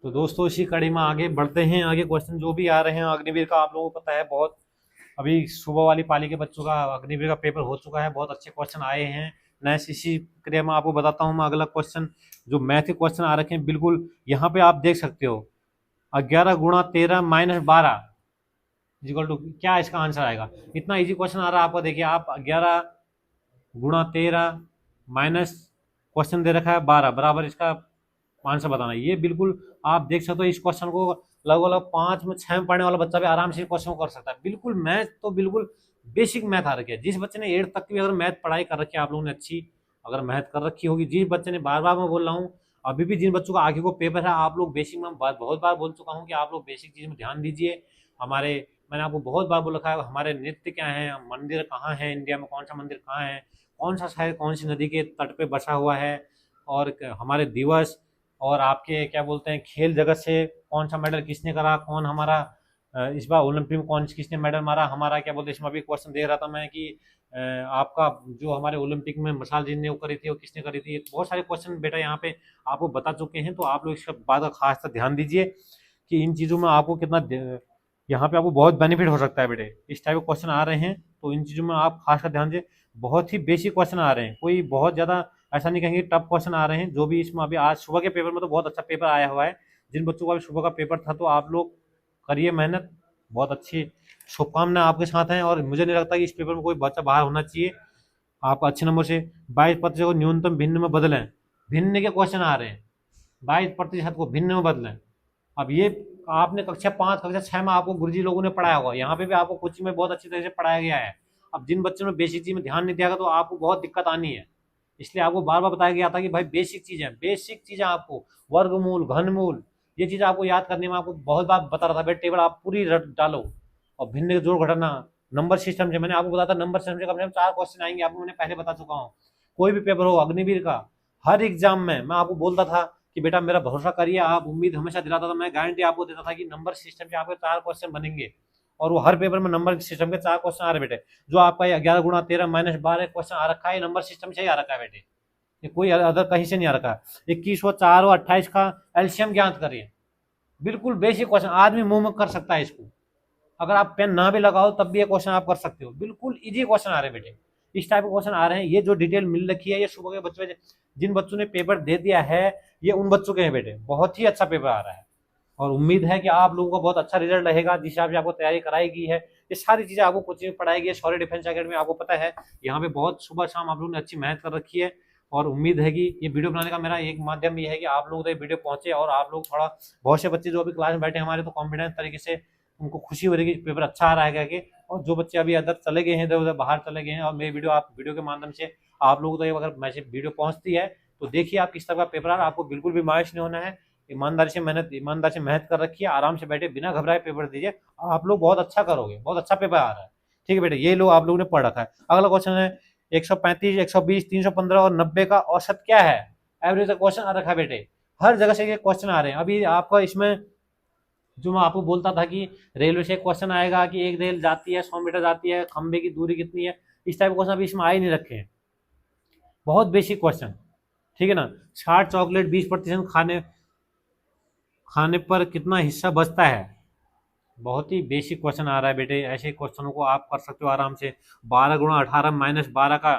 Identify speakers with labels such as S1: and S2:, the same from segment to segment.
S1: तो दोस्तों इसी कड़ी में आगे बढ़ते हैं। आगे क्वेश्चन जो भी आ रहे हैं अग्निवीर का, आप लोगों को पता है बहुत अभी सुबह वाली पाली के बच्चों का अग्निवीर का पेपर हो चुका है, बहुत अच्छे क्वेश्चन आए हैं। नेक्स्ट इसी क्रिया में आपको बताता हूँ मैं अगला क्वेश्चन, जो मैथ के क्वेश्चन आ रखे हैं बिल्कुल यहाँ पे आप देख सकते हो। 11 × 13 - 12 इक्वल टू क्या इसका आंसर आएगा। इतना इजी क्वेश्चन आ रहा है आपको। देखिए आप 11 × 13 माइनस क्वेश्चन दे रखा है 12 बराबर इसका आंसर बताना। ये बिल्कुल आप देख सकते हो इस क्वेश्चन को लगभग लगभग 5 में 6 में पढ़ने वाला बच्चा भी आराम से क्वेश्चन को कर सकता है। बिल्कुल मैथ तो बिल्कुल बेसिक मैथ आ रखी है। जिस बच्चे ने 8 तक की अगर मैथ पढ़ाई कर रखी है आप लोगों ने अच्छी, अगर मैथ कर रखी होगी, जिस बच्चे ने बार बार मैं बोल रहा हूँ अभी भी जिन बच्चों का आगे को पेपर है, आप लोग बेसिक में बहुत बार बोल चुका हूँ कि आप लोग बेसिक चीज में ध्यान दीजिए। हमारे मैंने आपको बहुत बार बोल रखा है हमारे नृत्य क्या है, मंदिर कहाँ है, इंडिया में कौन सा मंदिर कहाँ है, कौन सा शहर कौन सी नदी के तट पे बसा हुआ है, और हमारे दिवस, और आपके क्या बोलते हैं खेल जगत से कौन सा मेडल किसने करा, कौन हमारा इस बार ओलंपिक में कौन किसने मेडल मारा, हमारा क्या बोलते हैं इसमें अभी क्वेश्चन देख रहा था मैं कि आपका जो हमारे ओलंपिक में मशाल जी ने वो करी थी वो किसने करी थी। बहुत सारे क्वेश्चन बेटा यहाँ पे आपको बता चुके हैं। तो आप लोग इस बात का खास ध्यान दीजिए कि इन चीज़ों में आपको कितना यहाँ पे आपको बहुत बेनिफिट हो सकता है बेटे। इस टाइप के क्वेश्चन आ रहे हैं तो इन चीज़ों में आप खास कर ध्यान दीजिए। बहुत ही बेसिक क्वेश्चन आ रहे हैं, कोई बहुत ज़्यादा ऐसा नहीं कहेंगे टफ क्वेश्चन आ रहे हैं। जो भी इसमें अभी आज सुबह के पेपर में तो बहुत अच्छा पेपर आया हुआ है। जिन बच्चों का अभी सुबह का पेपर था तो आप लोग करिए मेहनत, बहुत अच्छी शुभकामनाएं आपके साथ हैं। और मुझे नहीं लगता कि इस पेपर में कोई बच्चा बाहर होना चाहिए। आप अच्छे नंबर से 22% को न्यूनतम भिन्न में बदलें। भिन्न के क्वेश्चन आ रहे हैं, 22% को भिन्न में बदलें। अब ये आपने कक्षा 5 कक्षा 6 में आपको गुरुजी लोगों ने पढ़ाया होगा, यहाँ पे भी आपको कोचिंग में बहुत अच्छी तरह से पढ़ाया गया है। अब जिन बच्चों ने बेसिक चीज में ध्यान नहीं दिया तो आपको बहुत दिक्कत आनी है। इसलिए आपको बार बार बताया गया था कि भाई बेसिक चीजें आपको वर्गमूल घनमूल ये चीज आपको याद करने में आपको बहुत बार बता रहा था। बेटा टेबल आप पूरी रट डालो और भिन्न के जोड़ घटाना नंबर सिस्टम से मैंने आपको बताया था। नंबर सिस्टम से कम से कम 4 क्वेश्चन आएंगे, आपको मैंने पहले बता चुका हूँ। कोई भी पेपर हो अग्निवीर का, हर एग्जाम में मैं आपको बोलता था कि बेटा मेरा भरोसा करिए, आप उम्मीद हमेशा दिलाता था, मैं गारंटी आपको देता था कि नंबर सिस्टम से आपके 4 क्वेश्चन बनेंगे। और वो हर पेपर में नंबर सिस्टम के 4 क्वेश्चन आ रहे बेटे। जो आपका 11 × 13 - 12 क्वेश्चन आ रखा है नंबर सिस्टम से ही आ रखा है बेटे, ये कोई अदर कहीं से नहीं आ रखा है। 21 व 4 व 28 का एलसीएम ज्ञात करिए। बिल्कुल बेसिक क्वेश्चन, आदमी मुंह में कर सकता है इसको। अगर आप पेन ना भी लगाओ तब भी ये क्वेश्चन आप कर सकते हो। बिल्कुल इजी क्वेश्चन आ रहे हैं बेटे, इस टाइप के क्वेश्चन आ रहे हैं। ये जो डिटेल मिल रखी है ये सुबह के बच्चों जिन बच्चों ने पेपर दे दिया है ये उन बच्चों के हैं बेटे। बहुत ही अच्छा पेपर आ रहा है और उम्मीद है कि आप लोगों का बहुत अच्छा रिजल्ट रहेगा। जिस हिसाब से आपको तैयारी कराई गई है ये सारी चीजें आपको कोचिंग में पढ़ाई गई है। शौर्य डिफेंस अकेडमी आपको पता है यहाँ पे बहुत सुबह शाम आप लोगों ने अच्छी मेहनत कर रखी है। और उम्मीद है कि ये वीडियो बनाने का मेरा एक माध्यम ये है कि आप लोगों तक वीडियो पहुंचे और आप लोग थोड़ा, बहुत से बच्चे जो अभी क्लास में बैठे हमारे तो कॉन्फिडेंस तरीके से उनको खुशी हो रही है कि पेपर अच्छा आ रहा है करके। और जो बच्चे अभी अदर चले गए हैं इधर उधर बाहर चले गए हैं और मेरी वीडियो आप वीडियो के माध्यम से आप लोगों तक अगर मैसेज वीडियो पहुंचती है तो देखिए आप किस तरह का पेपर आ रहा है। आपको बिल्कुल भी मायूस नहीं होना है। ईमानदारी से मेहनत कर रखिए, आराम से बैठे बिना घबराए पेपर दीजिए। आप लोग बहुत अच्छा करोगे, बहुत अच्छा पेपर आ रहा है। ठीक है बेटे, ये लोग आप लोगों ने पढ़ रखा है। अगला क्वेश्चन है 135 120 315 और 90 का औसत क्या है। एवरेज का क्वेश्चन आ रखा है बेटे, हर जगह से ये क्वेश्चन आ रहे हैं। अभी आपका इसमें जो मैं आपको बोलता था कि रेलवे से क्वेश्चन आएगा कि एक रेल जाती है 100 मीटर जाती है, खंबे की दूरी कितनी है, इस टाइप क्वेश्चन अभी इसमें आ ही नहीं रखे हैं। बहुत बेसिक क्वेश्चन, ठीक है ना। 60 चॉकलेट 20% खाने खाने पर कितना हिस्सा बचता है। बहुत ही बेसिक क्वेश्चन आ रहा है बेटे। ऐसे क्वेश्चनों को आप कर सकते हो आराम से। 12 × 18 - 12 का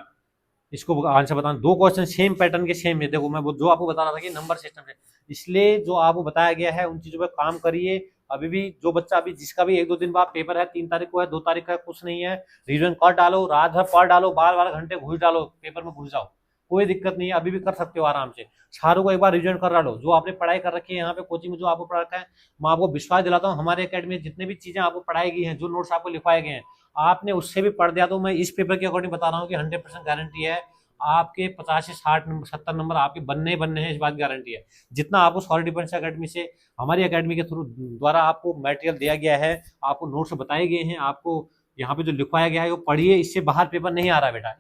S1: इसको आंसर बताना। दो क्वेश्चन सेम पैटर्न के सेम है। देखो मैं जो आपको बता रहा था कि नंबर सिस्टम है, इसलिए जो आपको बताया गया है उन चीजों पर काम करिए। अभी भी जो बच्चा अभी जिसका भी 1 2 दिन बाद पेपर है, 3 तारीख को है, 2 तारीख का कुछ नहीं है, रिविजन कर डालो, रात भर पढ़ डालो, 12 12 घंटे घुस डालो, पेपर में घुस जाओ, कोई दिक्कत नहीं है। अभी भी कर सकते हो आराम से। सारों को एक बार रिविजन कर डालो। जो आपने पढ़ाई कर रखी है यहाँ पे कोचिंग में, जो आपको पढ़ा रखा है, मैं आपको विश्वास दिलाता हूँ हमारे अकेडमी में जितने भी चीजें आपको पढ़ाई गई हैं, जो नोट्स आपको लिखवाए गए हैं, आपने उससे भी पढ़ दिया तो मैं इस पेपर के अकॉर्डिंग बता रहा हूँ कि 100% गारंटी है आपके 50 से 60 नंबर 70 नंबर आपके बनने ही बनने हैं, इस बात की गारंटी है। जितना आपको सॉलिड डिफेंस अकेडमी से हमारी अकेडमी के थ्रू द्वारा आपको मटेरियल दिया गया है, आपको नोट्स बताए गए हैं, आपको यहाँ पे जो लिखवाया गया है वो पढ़िए। इससे बाहर पेपर नहीं आ रहा बेटा।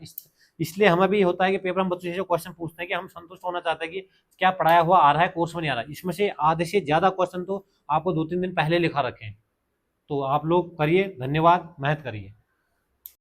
S1: इसलिए हमें भी होता है कि पेपर हम बच्चों से क्वेश्चन पूछते हैं कि हम संतुष्ट होना चाहते हैं कि क्या पढ़ाया हुआ आ रहा है, कोर्स में नहीं आ रहा है। इसमें से आधे से ज्यादा क्वेश्चन तो आपको 2 3 दिन पहले लिखा रखे हैं। तो आप लोग करिए, धन्यवाद, मेहनत करिए।